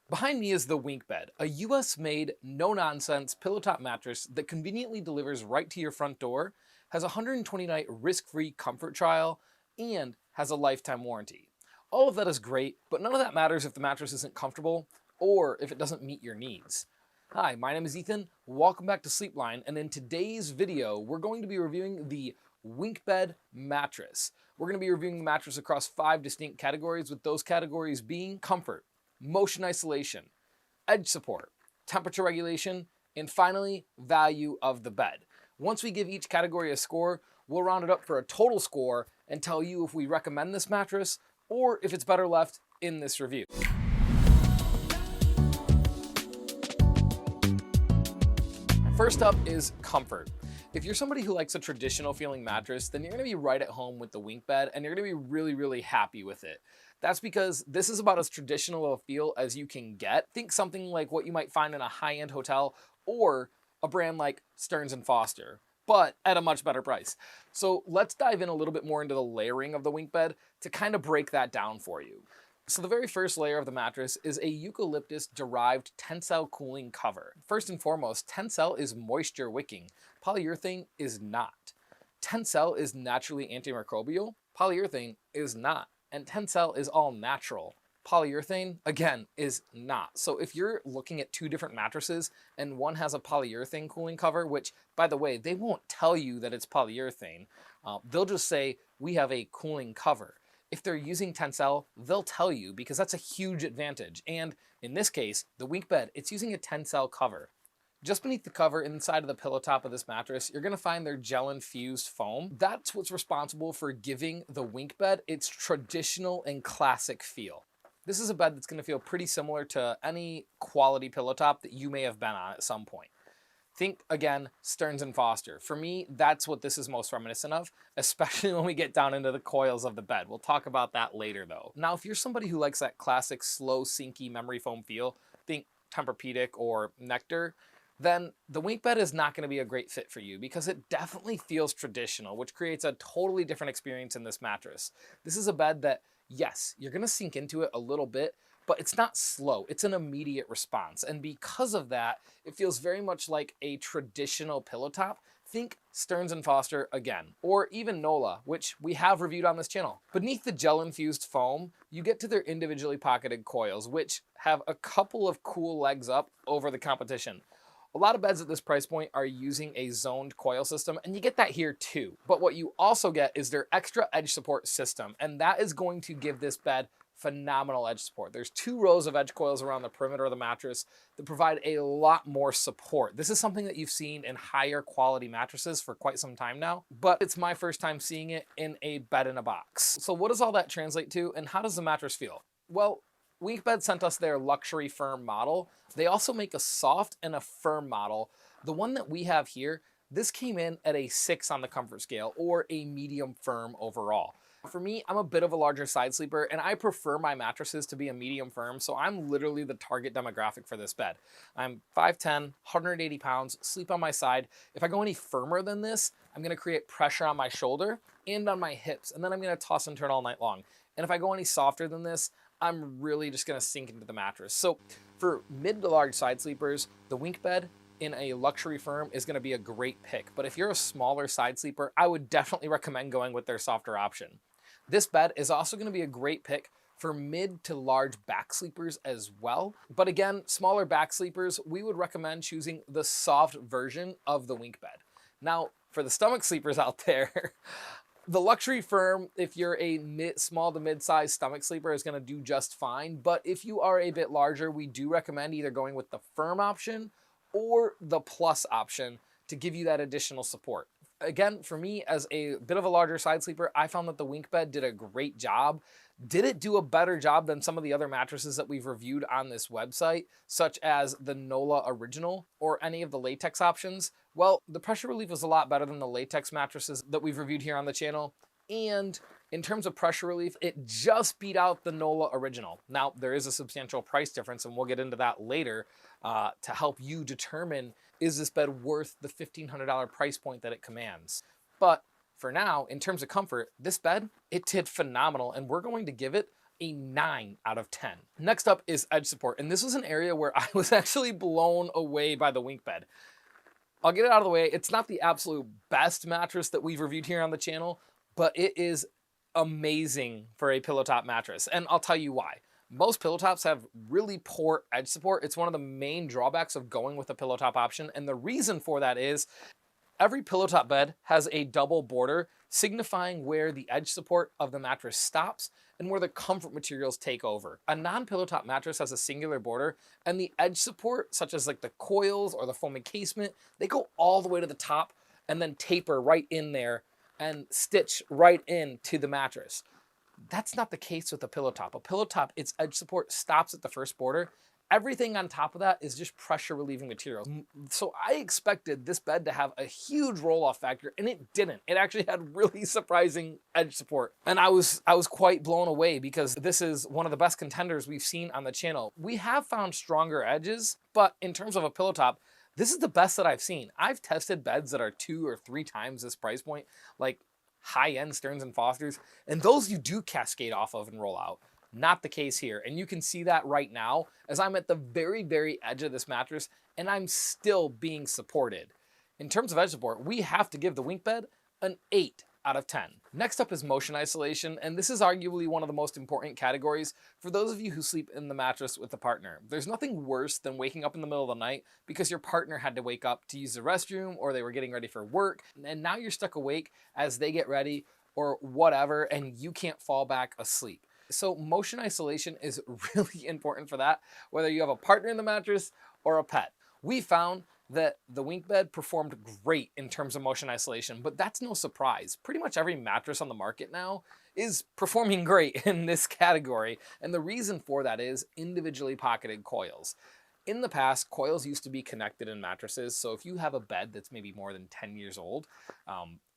Behind me is the WinkBed, a US-made, no-nonsense pillow top mattress that conveniently delivers right to your front door, has a 120-night risk-free comfort trial, and has a lifetime warranty. All of that is great, but none of that matters if the mattress isn't comfortable or if it doesn't meet your needs. Hi, my name is Ethan, welcome back to Sleepline, and in today's video, we're going to be reviewing the WinkBed mattress. We're going to be reviewing the mattress across 5 distinct categories, with those categories being comfort, motion isolation, edge support, temperature regulation, and finally, value of the bed. Once we give each category a score, we'll round it up for a total score and tell you if we recommend this mattress or if it's better left in this review. First up is comfort. If you're somebody who likes a traditional feeling mattress, then you're going to be right at home with the WinkBed and you're going to be really happy with it. That's because this is about as traditional a feel as you can get. Think something like what you might find in a high-end hotel or a brand like Stearns & Foster, but at a much better price. So let's dive in a little bit more into the layering of the WinkBed to kind of break that down for you. So the very first layer of the mattress is a eucalyptus-derived tensile cooling cover. First and foremost, Tencel is moisture wicking. Polyurethane is not. Tencel is naturally antimicrobial. Polyurethane is not. And Tencel is all natural. Polyurethane, again, is not. So if you're looking at 2 different mattresses and one has a polyurethane cooling cover, which, by the way, they won't tell you that it's polyurethane. They'll just say, we have a cooling cover. If they're using Tencel, they'll tell you because that's a huge advantage. And in this case, the WinkBed, it's using a Tencel cover. Just beneath the cover, inside of the pillow top of this mattress, you're going to find their gel-infused foam. That's what's responsible for giving the WinkBed its traditional and classic feel. This is a bed that's going to feel pretty similar to any quality pillow top that you may have been on at some point. Think, again, Stearns & Foster. For me, that's what this is most reminiscent of, especially when we get down into the coils of the bed. We'll talk about that later, though. Now, if you're somebody who likes that classic, slow, sinky memory foam feel, think Tempur-Pedic or Nectar, then the WinkBed is not going to be a great fit for you because it definitely feels traditional, which creates a totally different experience in this mattress. This is a bed that, yes, you're going to sink into it a little bit, but it's not slow. It's an immediate response. And because of that, it feels very much like a traditional pillow top. Think Stearns & Foster again, or even NOLA, which we have reviewed on this channel. Beneath the gel-infused foam, you get to their individually pocketed coils, which have a couple of cool legs up over the competition. A lot of beds at this price point are using a zoned coil system, and you get that here too. But what you also get is their extra edge support system, and that is going to give this bed phenomenal edge support. There's 2 rows of edge coils around the perimeter of the mattress that provide a lot more support. This is something that you've seen in higher quality mattresses for quite some time now, but it's my first time seeing it in a bed in a box. So what does all that translate to, and how does the mattress feel? Well, WinkBed sent us their luxury firm model. They also make a soft and a firm model. The one that we have here, this came in at a 6 on the comfort scale, or a medium firm overall. For me, I'm a bit of a larger side sleeper, and I prefer my mattresses to be a medium firm, so I'm literally the target demographic for this bed. I'm 5'10", 180 pounds, sleep on my side. If I go any firmer than this, I'm going to create pressure on my shoulder and on my hips, and then I'm going to toss and turn all night long. And if I go any softer than this, I'm really just going to sink into the mattress. So for mid to large side sleepers, the WinkBed in a luxury firm is going to be a great pick. But if you're a smaller side sleeper, I would definitely recommend going with their softer option. This bed is also going to be a great pick for mid to large back sleepers as well. But again, smaller back sleepers, we would recommend choosing the soft version of the WinkBed. Now, for the stomach sleepers out there, the luxury firm, if you're a small to mid-sized stomach sleeper, is going to do just fine. But if you are a bit larger, we do recommend either going with the firm option or the plus option to give you that additional support. Again, for me, as a bit of a larger side sleeper, I found that the WinkBed did a great job. Did it do a better job than some of the other mattresses that we've reviewed on this website, such as the NOLA Original or any of the latex options? Well, the pressure relief was a lot better than the latex mattresses that we've reviewed here on the channel. And in terms of pressure relief, it just beat out the NOLA Original. Now, there is a substantial price difference, and we'll get into that later to help you determine, is this bed worth the $1,500 price point that it commands? But for now, in terms of comfort, this bed, it did phenomenal, and we're going to give it a 9 out of 10. Next up is edge support, and this was an area where I was actually blown away by the WinkBed. I'll get it out of the way. It's not the absolute best mattress that we've reviewed here on the channel, but it is amazing for a pillow top mattress, and I'll tell you why. Most pillow tops have really poor edge support. It's one of the main drawbacks of going with a pillow top option, and the reason for that is every pillow top bed has a double border signifying where the edge support of the mattress stops and where the comfort materials take over. A non-pillow top mattress has a singular border, and the edge support, such as like the coils or the foam encasement, they go all the way to the top and then taper right in there and stitch right into the mattress. That's not the case with a pillow top. A pillow top, its edge support stops at the first border. Everything on top of that is just pressure relieving materials. So I expected this bed to have a huge roll off factor, and it didn't. It actually had really surprising edge support. And I was quite blown away because this is one of the best contenders we've seen on the channel. We have found stronger edges, but in terms of a pillow top, this is the best that I've seen. I've tested beds that are 2 or 3 times this price point, like high-end Stearns & Fosters, and those you do cascade off of and roll out. Not the case here, and you can see that right now as I'm at the very, very edge of this mattress and I'm still being supported. In terms of edge support, we have to give the WinkBed an 8 out of 10. Next up is motion isolation, and this is arguably one of the most important categories for those of you who sleep in the mattress with a partner. There's nothing worse than waking up in the middle of the night because your partner had to wake up to use the restroom or they were getting ready for work, and now you're stuck awake as they get ready or whatever, and you can't fall back asleep. So motion isolation is really important for that, whether you have a partner in the mattress or a pet. We found that the WinkBed performed great in terms of motion isolation, but that's no surprise. Pretty much every mattress on the market now is performing great in this category, and the reason for that is individually pocketed coils. In the past, coils used to be connected in mattresses, so if you have a bed that's maybe more than 10 years old,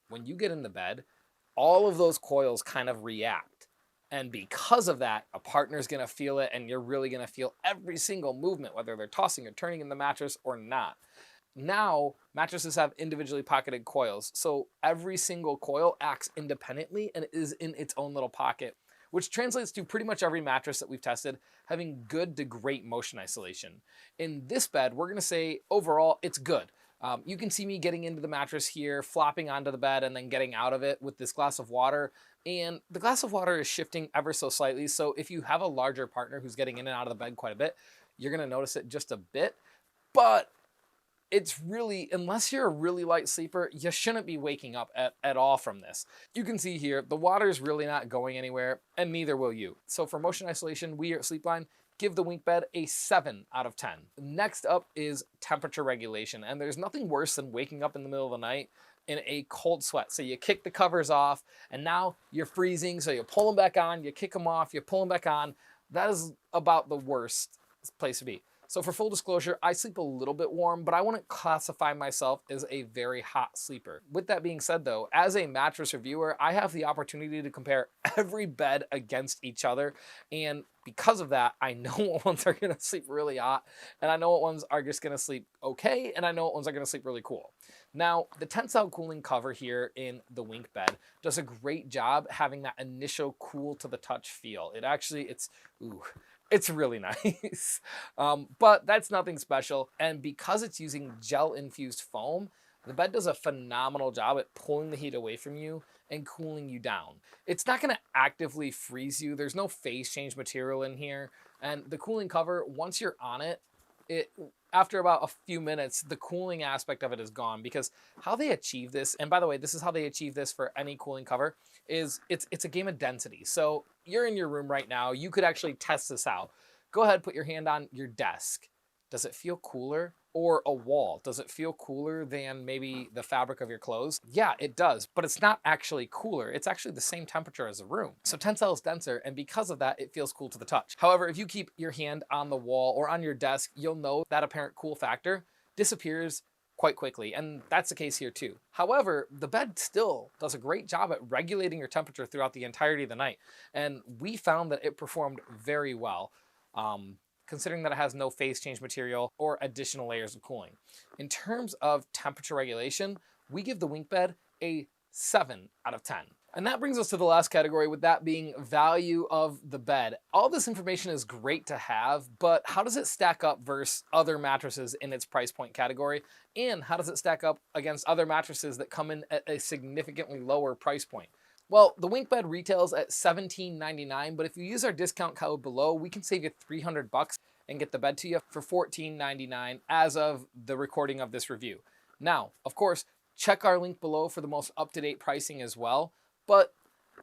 when you get in the bed, all of those coils kind of react. And because of that, a partner's gonna feel it, and you're really gonna feel every single movement, whether they're tossing or turning in the mattress or not. Now, mattresses have individually pocketed coils, so every single coil acts independently and is in its own little pocket, which translates to pretty much every mattress that we've tested having good to great motion isolation. In this bed, we're gonna say overall, it's good. You can see me getting into the mattress here, flopping onto the bed, and then getting out of it with this glass of water. And the glass of water is shifting ever so slightly. So if you have a larger partner who's getting in and out of the bed quite a bit, you're gonna notice it just a bit. But it's really, unless you're a really light sleeper, you shouldn't be waking up at all from this. You can see here, the water is really not going anywhere, and neither will you. So for motion isolation, we here at Sleepline give the WinkBed a 7 out of 10. Next up is temperature regulation, and there's nothing worse than waking up in the middle of the night in a cold sweat. So you kick the covers off, and now you're freezing, so you pull them back on, you kick them off, you pull them back on. That is about the worst place to be. So for full disclosure, I sleep a little bit warm, but I wouldn't classify myself as a very hot sleeper. With that being said though, as a mattress reviewer, I have the opportunity to compare every bed against each other. And because of that, I know what ones are gonna sleep really hot, and I know what ones are just gonna sleep okay, and I know what ones are gonna sleep really cool. Now, the tensile cooling cover here in the WinkBed does a great job having that initial cool to the touch feel. It's really nice, but that's nothing special. And because it's using gel-infused foam, the bed does a phenomenal job at pulling the heat away from you and cooling you down. It's not gonna actively freeze you. There's no phase change material in here. And the cooling cover, once you're on it, after about a few minutes, the cooling aspect of it is gone, because how they achieve this, and by the way, this is how they achieve this for any cooling cover, is it's a game of density. So you're in your room right now, you could actually test this out. Go ahead, put your hand on your desk. Does it feel cooler? Or a wall, does it feel cooler than maybe the fabric of your clothes? Yeah, it does, but it's not actually cooler. It's actually the same temperature as a room. So tensile is denser, and because of that, it feels cool to the touch. However, if you keep your hand on the wall or on your desk, you'll know that apparent cool factor disappears quite quickly, and that's the case here too. However, the bed still does a great job at regulating your temperature throughout the entirety of the night, and we found that it performed very well. Considering that it has no phase change material or additional layers of cooling. In terms of temperature regulation, we give the WinkBed a 7 out of 10. And that brings us to the last category, with that being value of the bed. All this information is great to have, but how does it stack up versus other mattresses in its price point category? And how does it stack up against other mattresses that come in at a significantly lower price point? Well, the WinkBed retails at $17.99, but if you use our discount code below, we can save you $300 and get the bed to you for $14.99 as of the recording of this review. Now, of course, check our link below for the most up-to-date pricing as well. But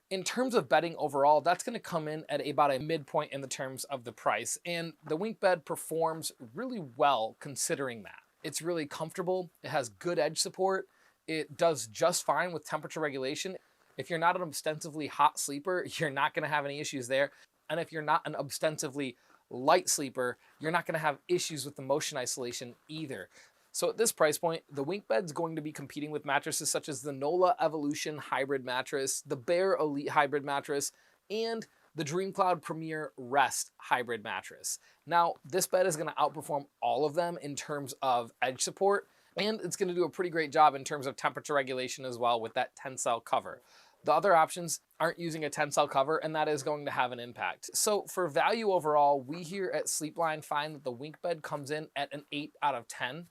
in terms of bedding overall, that's going to come in at about a midpoint in the terms of the price. And the WinkBed performs really well considering that. It's really comfortable. It has good edge support. It does just fine with temperature regulation. If you're not an ostensively hot sleeper, you're not going to have any issues there. And if you're not an ostensively light sleeper, you're not going to have issues with the motion isolation either. So at this price point, the WinkBed's going to be competing with mattresses such as the Nola Evolution Hybrid Mattress, the Bear Elite Hybrid Mattress, and the DreamCloud Premier Rest Hybrid Mattress. Now, this bed is going to outperform all of them in terms of edge support, and it's going to do a pretty great job in terms of temperature regulation as well with that tensile cover. The other options aren't using a tensile cover, and that is going to have an impact. So for value overall, we here at Sleepline find that the WinkBed comes in at an 8 out of 10.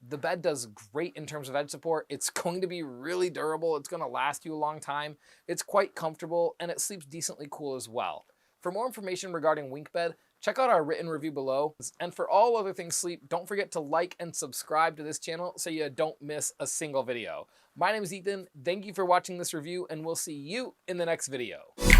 The bed does great in terms of edge support. It's going to be really durable. It's going to last you a long time. It's quite comfortable, and it sleeps decently cool as well. For more information regarding WinkBed, check out our written review below. And for all other things sleep, don't forget to like and subscribe to this channel so you don't miss a single video. My name is Ethan. Thank you for watching this review, and we'll see you in the next video.